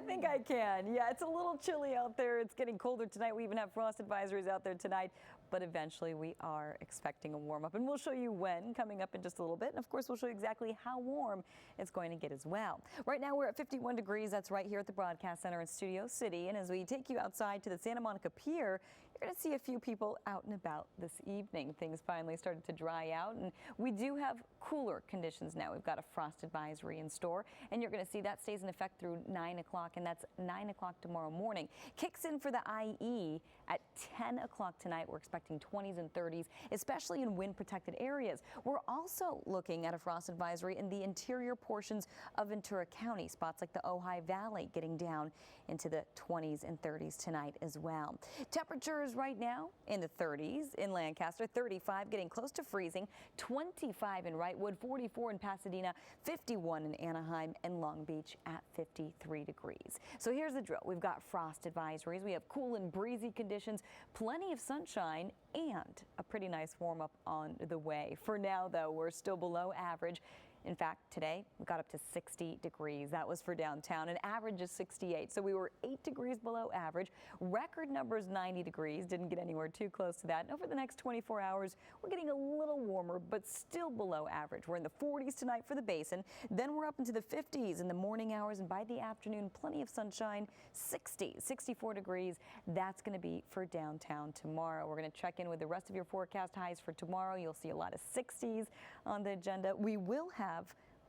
think I can. Yeah, it's a little chilly out there. It's getting colder tonight. We even have frost advisories out there tonight. But eventually we are expecting a warm up, and we'll show you when coming up in just a little bit. And of course, we'll show you exactly how warm it's going to get as well. Right now we're at 51 degrees. That's right here at the Broadcast Center in Studio City. And as we take you outside to the Santa Monica Pier, you're going to see a few people out and about this evening. Things finally started to dry out, and we do have cooler conditions now. We've got a frost advisory in store, and you're going to see that stays in effect through 9 o'clock, and that's 9 o'clock tomorrow morning. Kicks in for the IE at 10 o'clock tonight. We're expecting 20s and 30s, especially in wind-protected areas. We're also looking at a frost advisory in the interior portions of Ventura County. Spots like the Ojai Valley getting down into the 20s and 30s tonight as well. Temperatures right now in the 30s in Lancaster, 35 getting close to freezing, 25 in Wrightwood, 44 in Pasadena, 51 in Anaheim, and Long Beach at 53 degrees. So here's the drill. We've got frost advisories. We have cool and breezy conditions, plenty of sunshine, and a pretty nice warm up on the way. For now, though, we're still below average. In fact, today we got up to 60 degrees. That was for downtown. An average is 68. So we were 8 degrees below average. Record numbers 90 degrees. Didn't get anywhere too close to that. And over the next 24 hours, we're getting a little warmer, but still below average. We're in the 40s tonight for the basin. Then we're up into the 50s in the morning hours, and by the afternoon, plenty of sunshine. 60, 64 degrees. That's going to be for downtown tomorrow. We're going to check in with the rest of your forecast highs for tomorrow. You'll see a lot of 60s on the agenda. We will have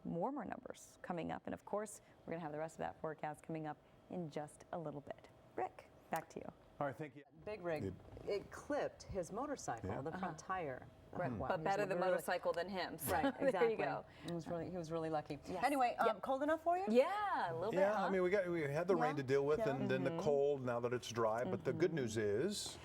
warmer numbers coming up, and of course we're going to have the rest of that forecast coming up in just a little bit. Rick, back to you. All right, thank you. Big rig, it clipped his motorcycle, the front tire. But better the motorcycle than him. So right, exactly. There you go. He was really lucky. Yes. Anyway, cold enough for you? Yeah, a little bit. Yeah, huh? I mean, we had the rain to deal with, and then the cold now that it's dry. But the good news is,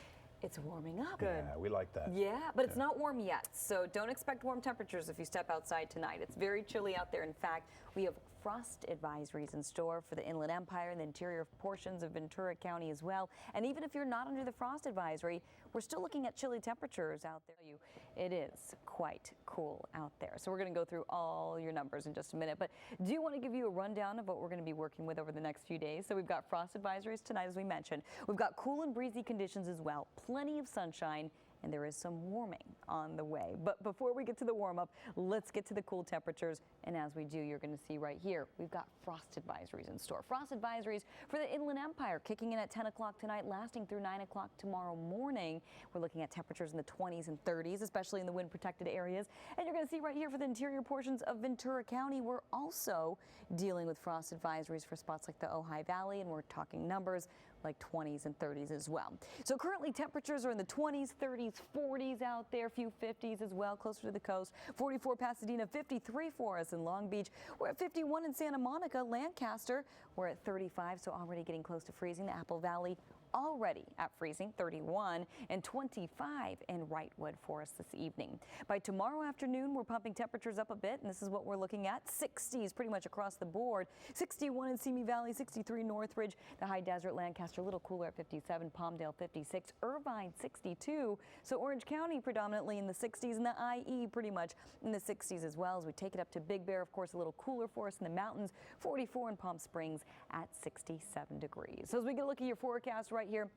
it's warming up. Good. yeah, we like that. Yeah, but it's not warm yet, so don't expect warm temperatures if you step outside tonight. It's very chilly out there. In fact, we have frost advisories in store for the Inland Empire and the interior portions of Ventura County as well. And even if you're not under the frost advisory, we're still looking at chilly temperatures out there. It is quite cool out there. So we're going to go through all your numbers in just a minute, but do want to give you a rundown of what we're going to be working with over the next few days. So we've got frost advisories tonight, as we mentioned. We've got cool and breezy conditions as well. Plenty of sunshine, and there is some warming on the way. But before we get to the warm up, let's get to the cool temperatures. And as we do, you're going to see right here, we've got frost advisories in store. Frost advisories for the Inland Empire kicking in at 10 o'clock tonight, lasting through 9 o'clock tomorrow morning. We're looking at temperatures in the 20s and 30s, especially in the wind protected areas. And you're going to see right here for the interior portions of Ventura County, we're also dealing with frost advisories for spots like the Ojai Valley, and we're talking numbers like 20s and 30s as well. So currently temperatures are in the 20s, 30s, 40s out there, a few 50s as well, closer to the coast. 44 Pasadena, 53 for us in Long Beach. We're at 51 in Santa Monica. Lancaster, we're at 35, so already getting close to freezing. The Apple Valley already at freezing, 31, and 25 in Wrightwood for us this evening. By tomorrow afternoon, we're pumping temperatures up a bit, and this is what we're looking at. 60s pretty much across the board. 61 in Simi Valley, 63 Northridge, the High Desert, Lancaster, a little cooler at 57, Palmdale 56, Irvine 62. So Orange County predominantly in the 60s, and the IE pretty much in the 60s as well. As we take it up to Big Bear, of course, a little cooler for us in the mountains, 44 in Palm Springs at 67 degrees. So as we get a look at your forecast right here,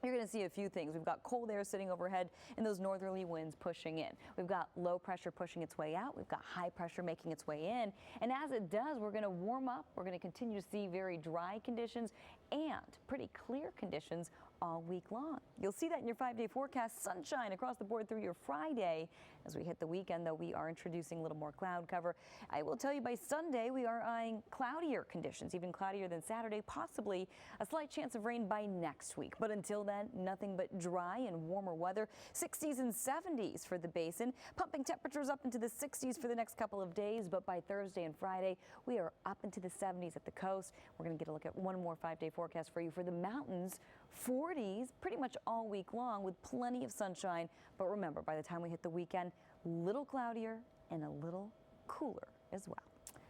you're going to see a few things. We've got cold air sitting overhead and those northerly winds pushing in. We've got low pressure pushing its way out. We've got high pressure making its way in. And as it does, we're going to warm up. We're going to continue to see very dry conditions and pretty clear conditions all week long. You'll see that in your 5-day forecast. Sunshine across the board through your Friday. As we hit the weekend, though, we are introducing a little more cloud cover. I will tell you by Sunday, we are eyeing cloudier conditions, even cloudier than Saturday, possibly a slight chance of rain by next week. But until then, nothing but dry and warmer weather. 60s and 70s for the basin, pumping temperatures up into the 60s for the next couple of days. But by Thursday and Friday, we are up into the 70s at the coast. We're going to get a look at one more 5-day forecast for you for the mountains. 40s pretty much all week long with plenty of sunshine. But remember, by the time we hit the weekend, a little cloudier and a little cooler as well.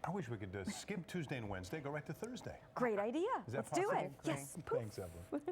I wish we could skip Tuesday and Wednesday, go right to Thursday. Great idea. Is that Let's do possible? it. Yes. Thanks, Evelyn.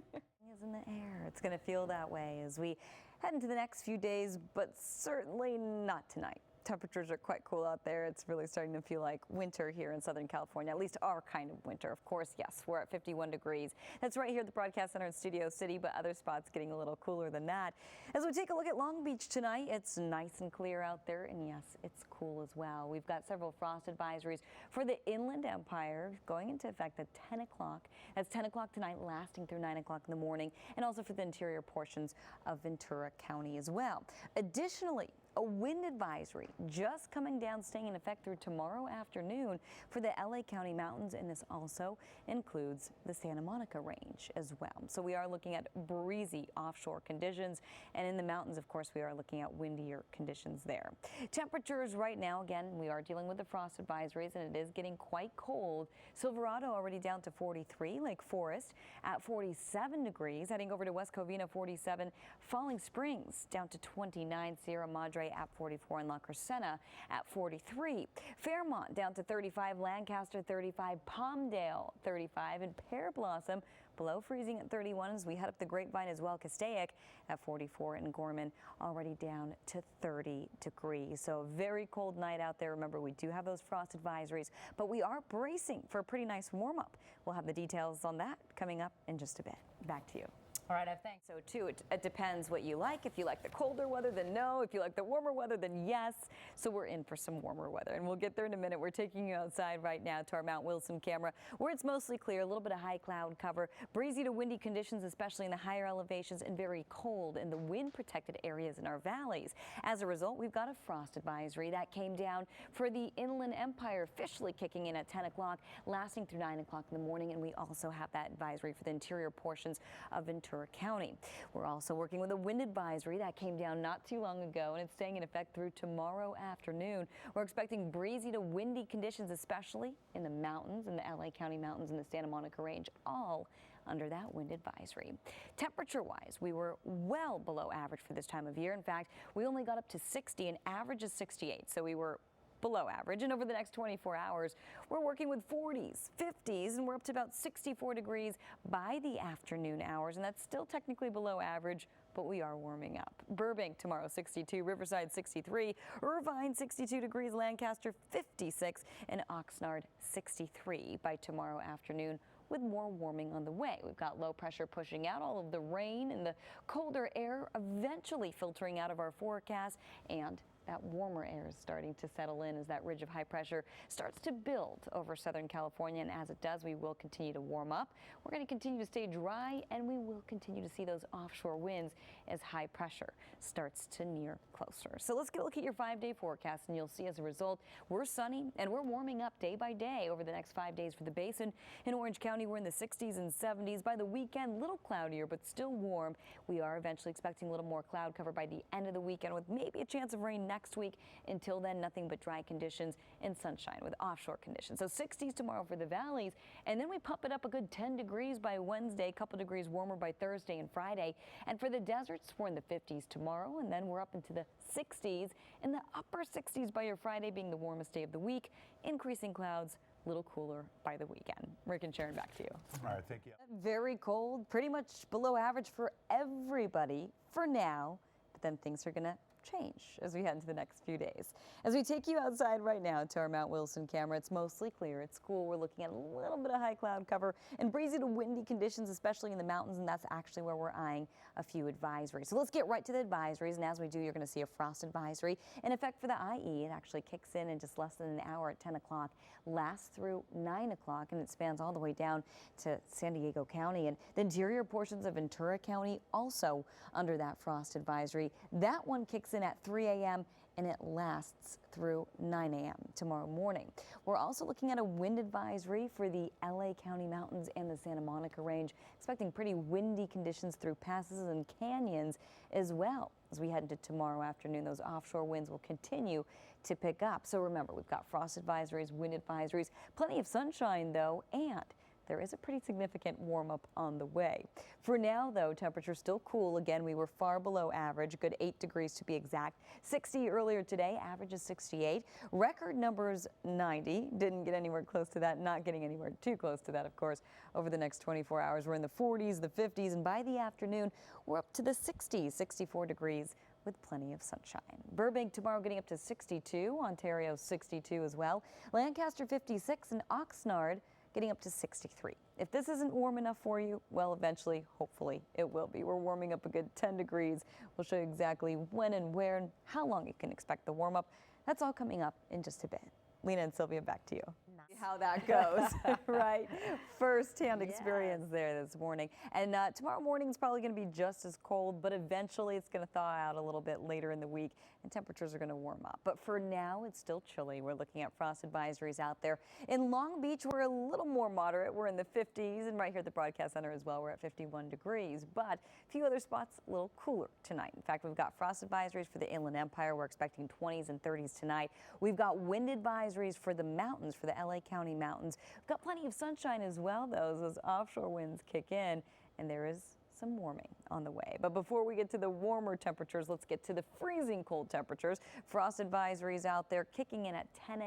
Is in the air. It's going to feel that way as we head into the next few days, but certainly not tonight. Temperatures are quite cool out there. It's really starting to feel like winter here in Southern California, at least our kind of winter. Of course, yes, we're at 51 degrees. That's right here at the Broadcast Center in Studio City, but other spots getting a little cooler than that. As we take a look at Long Beach tonight, it's nice and clear out there, and yes, it's cool as well. We've got several frost advisories for the Inland Empire going into effect at 10 o'clock. That's 10 o'clock tonight, lasting through 9 o'clock in the morning, and also for the interior portions of Ventura County as well. Additionally, a wind advisory just coming down, staying in effect through tomorrow afternoon for the LA County mountains, and this also includes the Santa Monica range as well. So we are looking at breezy offshore conditions, and in the mountains, of course, we are looking at windier conditions there. Temperatures right now, again, we are dealing with the frost advisories, and it is getting quite cold. Silverado already down to 43, Lake Forest at 47 degrees, heading over to West Covina 47, Falling Springs down to 29, Sierra Madre at 44, and La Crescenta at 43. Fairmont down to 35, Lancaster 35, Palmdale 35, and Pear Blossom below freezing at 31 as we head up the Grapevine as well. Castaic at 44, and Gorman already down to 30 degrees. So a very cold night out there. Remember, we do have those frost advisories, but we are bracing for a pretty nice warm up. We'll have the details on that coming up in just a bit. Back to you. All right, I think so too. It depends what you like. If you like the colder weather, then no. If you like the warmer weather, then yes. So we're in for some warmer weather, and we'll get there in a minute. We're taking you outside right now to our Mount Wilson camera, where it's mostly clear, a little bit of high cloud cover, breezy to windy conditions, especially in the higher elevations, and very cold in the wind-protected areas in our valleys. As a result, we've got a frost advisory that came down for the Inland Empire, officially kicking in at 10 o'clock, lasting through 9 o'clock in the morning, and we also have that advisory for the interior portions of Ventura County. We're also working with a wind advisory that came down not too long ago, and it's staying in effect through tomorrow afternoon. We're expecting breezy to windy conditions, especially in the mountains, in the LA County mountains and the Santa Monica range, all under that wind advisory. Temperature-wise, we were well below average for this time of year. In fact, we only got up to 60, and average is 68, so we were below average. And over the next 24 hours, we're working with 40s, 50s, and we're up to about 64 degrees by the afternoon hours, and that's still technically below average, but we are warming up. Burbank tomorrow 62, Riverside 63, Irvine 62 degrees, Lancaster 56, and Oxnard 63 by tomorrow afternoon, with more warming on the way. We've got low pressure pushing out all of the rain and the colder air eventually filtering out of our forecast, and that warmer air is starting to settle in as that ridge of high pressure starts to build over Southern California. And as it does, we will continue to warm up. We're going to continue to stay dry, and we will continue to see those offshore winds as high pressure starts to near closer. So let's get a look at your 5-day forecast, and you'll see as a result, we're sunny and we're warming up day by day over the next 5 days for the basin. In Orange County, we're in the 60s and 70s. By the weekend, a little cloudier, but still warm. We are eventually expecting a little more cloud cover by the end of the weekend, with maybe a chance of rain next week. Until then, nothing but dry conditions and sunshine with offshore conditions. So 60s tomorrow for the valleys, and then we pump it up a good 10 degrees by Wednesday, a couple degrees warmer by Thursday and Friday. And for the deserts, we're in the 50s tomorrow, and then we're up into the 60s, in the upper 60s by your Friday being the warmest day of the week. Increasing clouds, a little cooler by the weekend. Rick and Sharon, back to you. All right, thank you. Very cold, pretty much below average for everybody for now, but then things are going to change as we head into the next few days. As we take you outside right now to our Mount Wilson camera, it's mostly clear. It's cool. We're looking at a little bit of high cloud cover and breezy to windy conditions, especially in the mountains, and that's actually where we're eyeing a few advisories. So let's get right to the advisories, and as we do, you're going to see a frost advisory in effect for the IE. It actually kicks in just less than an hour at 10 o'clock, lasts through 9 o'clock, and it spans all the way down to San Diego County, and the interior portions of Ventura County also under that frost advisory. That one kicks in at 3 a.m. and it lasts through 9 a.m. tomorrow morning. We're also looking at a wind advisory for the LA County mountains and the Santa Monica range, expecting pretty windy conditions through passes and canyons as well. As we head into tomorrow afternoon, those offshore winds will continue to pick up. So remember, we've got frost advisories, wind advisories, plenty of sunshine though, and there is a pretty significant warm up on the way. For now, though, temperatures still cool. Again, we were far below average, a good 8 degrees to be exact. 60 earlier today, average is 68. Record numbers 90. Didn't get anywhere close to that, not getting anywhere too close to that, of course. Over the next 24 hours, we're in the 40s, the 50s, and by the afternoon, we're up to the 60s, 64 degrees with plenty of sunshine. Burbank tomorrow getting up to 62, Ontario 62 as well, Lancaster 56, and Oxnard getting up to 63. If this isn't warm enough for you, well, eventually, hopefully, it will be. We're warming up a good 10 degrees. We'll show you exactly when and where and how long you can expect the warm up. That's all coming up in just a bit. Lena and Sylvia, back to you. Nice. How that goes, right? First-hand experience there this morning. And tomorrow morning is probably going to be just as cold, but eventually it's going to thaw out a little bit later in the week, and temperatures are going to warm up. But for now, it's still chilly. We're looking at frost advisories out there. In Long Beach, we're a little more moderate. We're in the 50s, and right here at the Broadcast Center as well, we're at 51 degrees. But a few other spots a little cooler tonight. In fact, we've got frost advisories for the Inland Empire. We're expecting 20s and 30s tonight. We've got wind advisories for the mountains, for the LA County mountains. We've got plenty of sunshine as well, though, as those offshore winds kick in, and there is some warming on the way. But before we get to the warmer temperatures, let's get to the freezing cold temperatures. Frost advisories out there kicking in at 10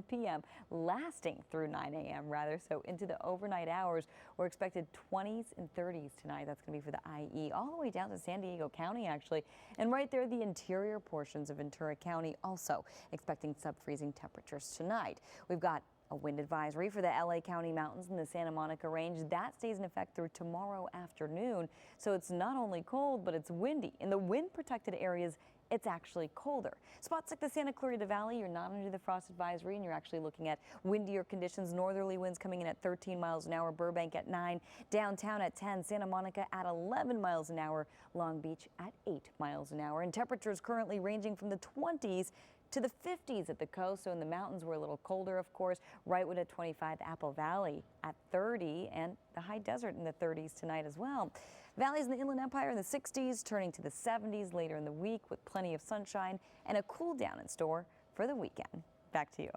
p.m., lasting through 9 a.m. rather, so into the overnight hours. We're expected 20s and 30s tonight. That's going to be for the IE, all the way down to San Diego County, actually. And right there, the interior portions of Ventura County also expecting sub-freezing temperatures tonight. We've got a wind advisory for the LA County mountains and the Santa Monica range. That stays in effect through tomorrow afternoon. So it's not only cold, but it's windy. In the wind protected areas, it's actually colder. Spots like the Santa Clarita Valley, you're not under the frost advisory, and you're actually looking at windier conditions. Northerly winds coming in at 13 miles an hour, Burbank at 9, downtown at 10, Santa Monica at 11 miles an hour, Long Beach at 8 miles an hour. And temperatures currently ranging from the 20s to the 50s at the coast. So in the mountains, we're a little colder, of course. Wrightwood at 25, Apple Valley at 30, and the high desert in the 30s tonight as well. Valleys in the Inland Empire in the 60s, turning to the 70s later in the week with plenty of sunshine and a cool down in store for the weekend. Back to you.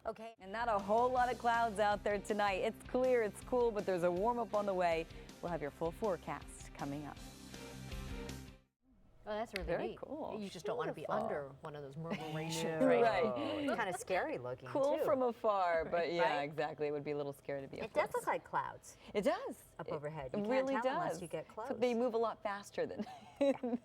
Okay, and not a whole lot of clouds out there tonight. It's clear, it's cool, but there's a warm up on the way. We'll have your full forecast coming up. Oh, that's really Very neat. cool. You just don't want to be under one of those murmurations. Right. Kind of scary looking, Cool too. from afar, but yeah, Right? exactly. It would be a little scary to be up It does close. look like clouds It does. up overhead. It You can't really tell does. unless you get close. But they move a lot faster than,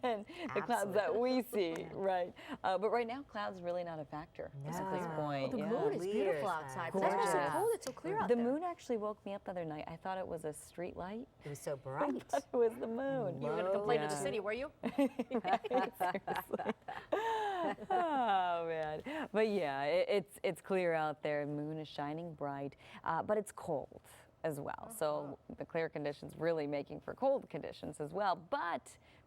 than the clouds that we see, right? But right now, clouds really not a factor at this point. The yeah. moon is beautiful outside, but that's why it's so Gorgeous. cold. It's so clear out The there. moon actually woke me up the other night. I thought it was a street light. It was so I bright. thought it was the moon. You were going to complain to the Yeah. city, were you? Seriously. Oh man, but yeah, it's clear out there. Moon is shining bright, but it's cold as well. So the clear conditions really making for cold conditions as well. But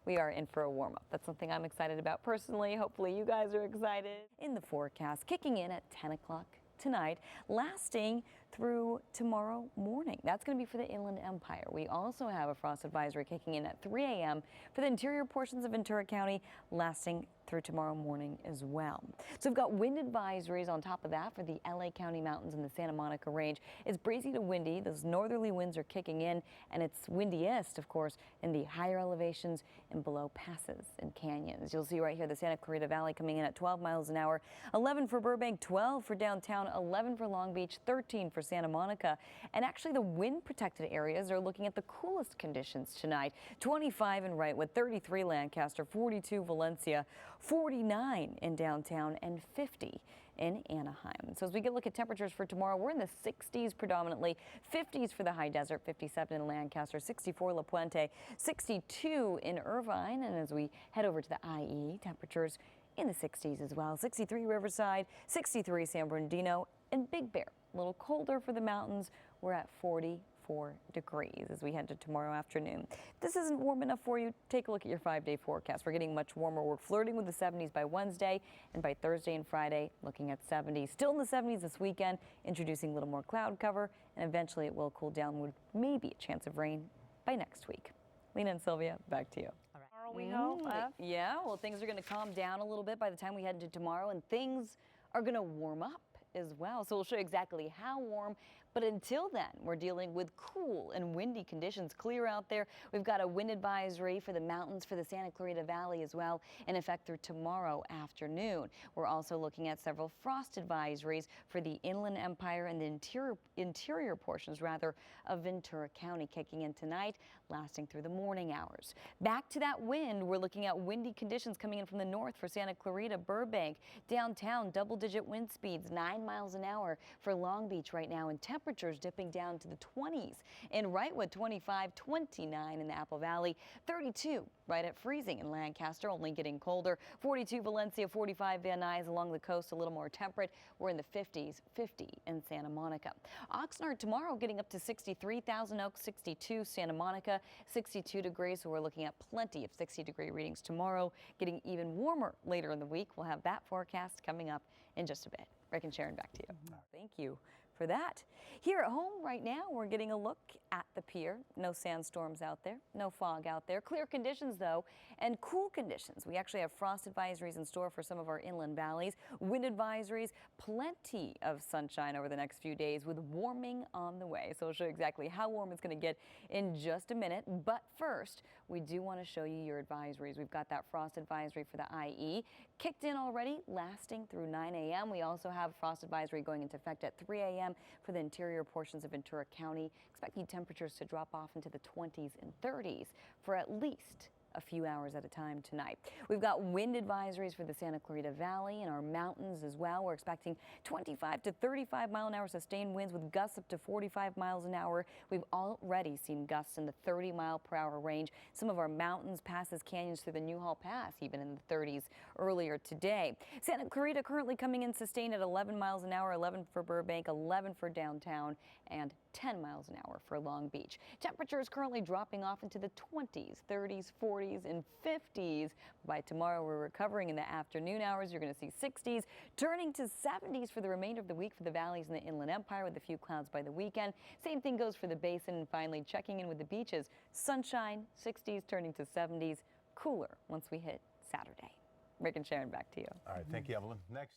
we are in for a warm up. That's something I'm excited about personally. Hopefully you guys are excited. In the forecast, kicking in at 10 o'clock tonight, lasting through tomorrow morning. That's going to be for the Inland Empire. We also have a frost advisory kicking in at 3 a.m. for the interior portions of Ventura County, lasting through tomorrow morning as well. So we've got wind advisories on top of that for the LA County mountains and the Santa Monica range. It's breezy to windy. Those northerly winds are kicking in, and it's windiest, of course, in the higher elevations and below passes and canyons. You'll see right here the Santa Clarita Valley coming in at 12 miles an hour, 11 for Burbank, 12 for downtown, 11 for Long Beach, 13 for Santa Monica. And actually the wind protected areas are looking at the coolest conditions tonight. 25 in Wrightwood, 33 Lancaster, 42 Valencia, 49 in downtown, and 50 in Anaheim. So as we get a look at temperatures for tomorrow, we're in the 60s predominantly, 50s for the high desert, 57 in Lancaster, 64 La Puente, 62 in Irvine. And as we head over to the IE, temperatures in the 60s as well, 63 Riverside, 63 San Bernardino, and Big Bear. A little colder for the mountains. We're at 44 degrees as we head to tomorrow afternoon. If this isn't warm enough for you, take a look at your 5-day forecast. We're getting much warmer. We're flirting with the 70s by Wednesday, and by Thursday and Friday, looking at 70s. Still in the 70s this weekend, introducing a little more cloud cover, and eventually it will cool down with maybe a chance of rain by next week. Lena and Sylvia, back to you. Tomorrow, we hope. Yeah, well, things are going to calm down a little bit by the time we head into tomorrow, and things are going to warm up as well. So we'll show you exactly how warm, But until then, we're dealing with cool and windy conditions. Clear out there. We've got a wind advisory for the mountains, for the Santa Clarita Valley as well, in effect through tomorrow afternoon. We're also looking at several frost advisories for the Inland Empire and the interior portions, rather, of Ventura County, kicking in tonight, lasting through the morning hours. Back to that wind, we're looking at windy conditions coming in from the north for Santa Clarita, Burbank, downtown, double-digit wind speeds, 9 miles an hour for Long Beach right now, and temperatures dipping down to the 20s. In Wrightwood, 25, 29 in the Apple Valley, 32 right at freezing in Lancaster, only getting colder, 42 Valencia, 45 Van Nuys along the coast, a little more temperate. We're in the 50s, 50 in Santa Monica. Oxnard tomorrow getting up to 63, Thousand Oaks 62, Santa Monica 62 degrees, so we're looking at plenty of 60-degree readings tomorrow, getting even warmer later in the week. We'll have that forecast coming up in just a bit. Rick and Sharon, back to you. Thank you for that. Here at home right now, we're getting a look at the pier. No sandstorms out there, no fog out there. Clear conditions though, and cool conditions. We actually have frost advisories in store for some of our inland valleys, wind advisories, plenty of sunshine over the next few days with warming on the way. So I'll show you exactly how warm it's going to get in just a minute. But first, we do want to show you your advisories. We've got that frost advisory for the IE kicked in already, lasting through 9 a.m. We also have frost advisory going into effect at 3 a.m. for the interior portions of Ventura County. Expecting temperatures to drop off into the 20s and 30s for at least a few hours at a time tonight. We've got wind advisories for the Santa Clarita Valley and our mountains as well. We're expecting 25 to 35 mile an hour sustained winds with gusts up to 45 miles an hour. We've already seen gusts in the 30 mile per hour range. Some of our mountains, passes, canyons through the Newhall Pass, even in the 30s earlier today. Santa Clarita currently coming in sustained at 11 miles an hour, 11 for Burbank, 11 for downtown, and 10 miles an hour for Long Beach. Temperatures currently dropping off into the 20s, 30s, 40s, and 50s. By tomorrow, we're recovering in the afternoon hours. You're going to see 60s, turning to 70s for the remainder of the week for the valleys in the Inland Empire with a few clouds by the weekend. Same thing goes for the basin, and finally checking in with the beaches. Sunshine, 60s, turning to 70s, cooler once we hit Saturday. Rick and Sharon, back to you. All right, thank you, Evelyn. Next.